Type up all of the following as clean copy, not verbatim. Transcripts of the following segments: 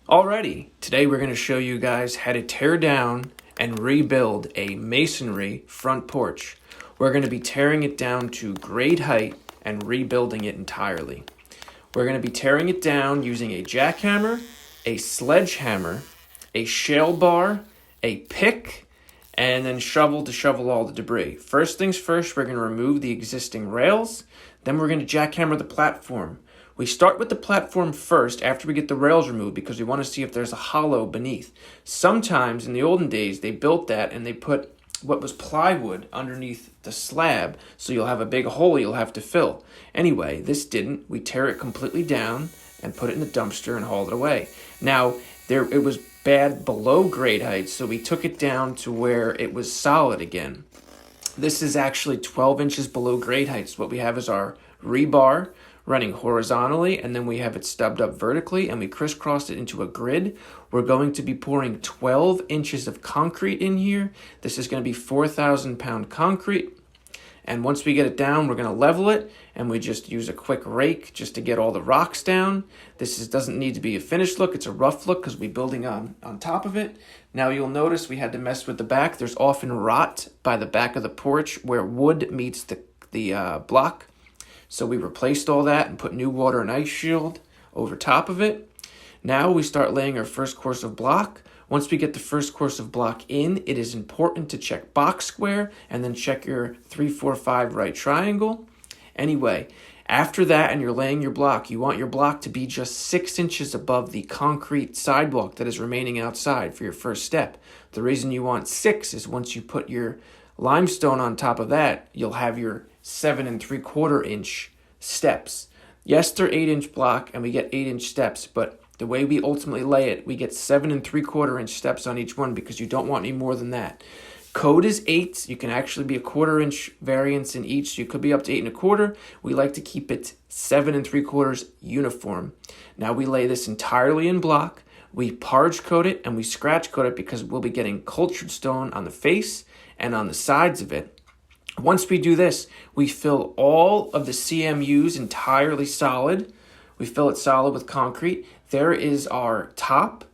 Alrighty, today we're going to show you guys how to tear down and rebuild a masonry front porch. We're going to be tearing it down to grade height and rebuilding it entirely. We're going to be tearing it down using a jackhammer, a sledgehammer, a shale bar, a pick, and then shovel to shovel all the debris. First things first, we're going to remove the existing rails, then we're going to jackhammer the platform. We start with the platform first after we get the rails removed because we want to see if there's a hollow beneath. Sometimes in the olden days they built that and they put what was plywood underneath the slab, so you'll have a big hole you'll have to fill. Anyway, this didn't. We tear it completely down and put it in the dumpster and haul it away. Now, it was bad below grade height, so we took it down to where it was solid again. This is actually 12 inches below grade height. So what we have is our rebar running horizontally, and then we have it stubbed up vertically, and we crisscrossed it into a grid. We're going to be pouring 12 inches of concrete in here. This is going to be 4,000-pound concrete. And once we get it down, we're going to level it, and we just use a quick rake just to get all the rocks down. Doesn't need to be a finished look. It's a rough look because we're building on top of it. Now you'll notice we had to mess with the back. There's often rot by the back of the porch where wood meets the block. So we replaced all that and put new water and ice shield over top of it. Now we start laying our first course of block. Once we get the first course of block in, it is important to check box square and then check your 3, 4, 5 right triangle. Anyway, after that and you're laying your block, you want your block to be just 6 inches above the concrete sidewalk that is remaining outside for your first step. The reason you want 6 is once you put your limestone on top of that, you'll have your 7 3/4 inch steps. Yes, they're 8-inch block and we get 8-inch steps, but the way we ultimately lay it, we get 7 3/4 inch steps on each one because you don't want any more than that. Code is 8. You can actually be a 1/4 inch variance in each. So you could be up to 8 1/4. We like to keep it 7 3/4 uniform. Now we lay this entirely in block. We parge coat it and we scratch coat it because we'll be getting cultured stone on the face and on the sides of it. Once we do this, we fill all of the CMUs entirely solid. We fill it solid with concrete. There is our top.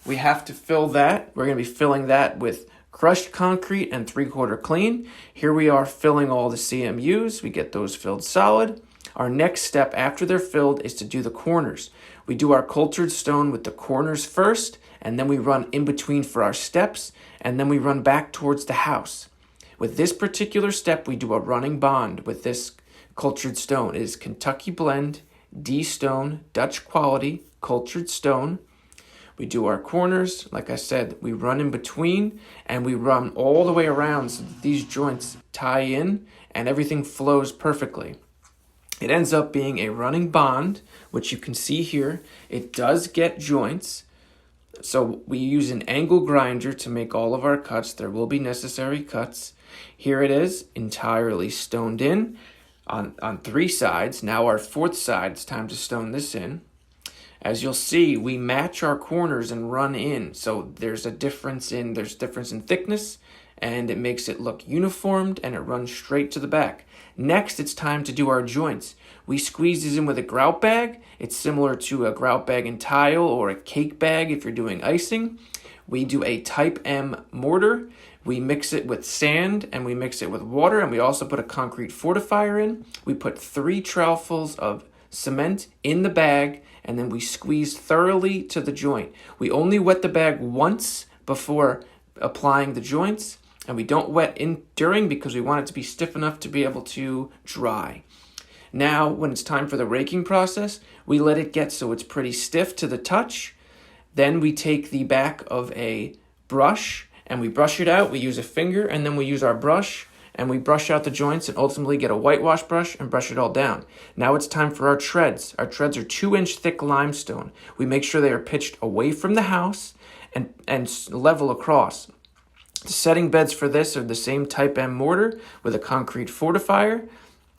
We have to fill that. We're going to be filling that with crushed concrete and 3/4 clean. Here we are filling all the CMUs. We get those filled solid. Our next step after they're filled is to do the corners. We do our cultured stone with the corners first, and then we run in between for our steps, and then we run back towards the house. With this particular step, we do a running bond with this cultured stone. It is Kentucky Blend, D Stone, Dutch Quality, cultured stone. We do our corners. Like I said, we run in between and we run all the way around so that these joints tie in and everything flows perfectly. It ends up being a running bond, which you can see here. It does get joints. So we use an angle grinder to make all of our cuts. There will be necessary cuts. Here it is, entirely stoned in on 3 sides. Now our 4th side, it's time to stone this in. As you'll see, we match our corners and run in. So there's difference in thickness, and it makes it look uniformed, and it runs straight to the back. Next, it's time to do our joints. We squeeze these in with a grout bag. It's similar to a grout bag in tile or a cake bag if you're doing icing. We do a type M mortar. We mix it with sand and we mix it with water, and we also put a concrete fortifier in. We put 3 trowelfuls of cement in the bag, and then we squeeze thoroughly to the joint. We only wet the bag once before applying the joints, and we don't wet in during because we want it to be stiff enough to be able to dry. Now, when it's time for the raking process, we let it get so it's pretty stiff to the touch. Then we take the back of a brush and we brush it out. We use a finger and then we use our brush and we brush out the joints and ultimately get a whitewash brush and brush it all down. Now it's time for our treads. Our treads are 2-inch thick limestone. We make sure they are pitched away from the house and level across. The setting beds for this are the same type M mortar with a concrete fortifier,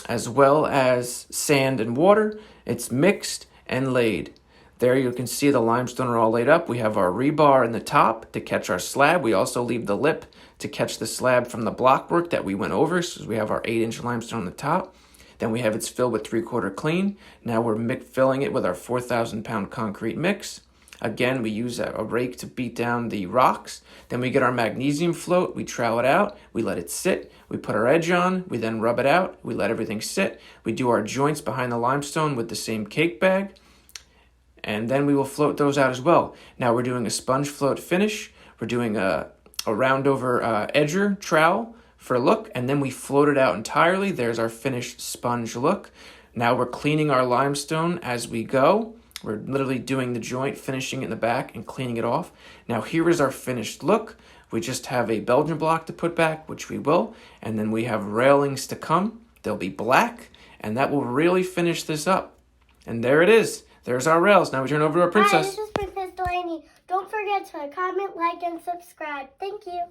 as well as sand and water. It's mixed and laid. There you can see the limestone are all laid up. We have our rebar in the top to catch our slab. We also leave the lip to catch the slab from the block work that we went over. So we have our 8-inch limestone on the top. Then we have it's filled with 3/4 clean. Now we're filling it with our 4,000-pound concrete mix. Again, we use a rake to beat down the rocks. Then we get our magnesium float, we trowel it out, we let it sit, we put our edge on, we then rub it out, we let everything sit. We do our joints behind the limestone with the same cake bag, and then we will float those out as well. Now we're doing a sponge float finish. We're doing a round over edger trowel for a look, and then we float it out entirely. There's our finished sponge look. Now we're cleaning our limestone as we go. We're literally doing the joint, finishing it in the back and cleaning it off. Now here is our finished look. We just have a Belgian block to put back, which we will, and then we have railings to come. They'll be black, and that will really finish this up. And there it is. There's our rails. Now we turn over to our princess. Hi, this is Princess Delaney. Don't forget to comment, like, and subscribe. Thank you.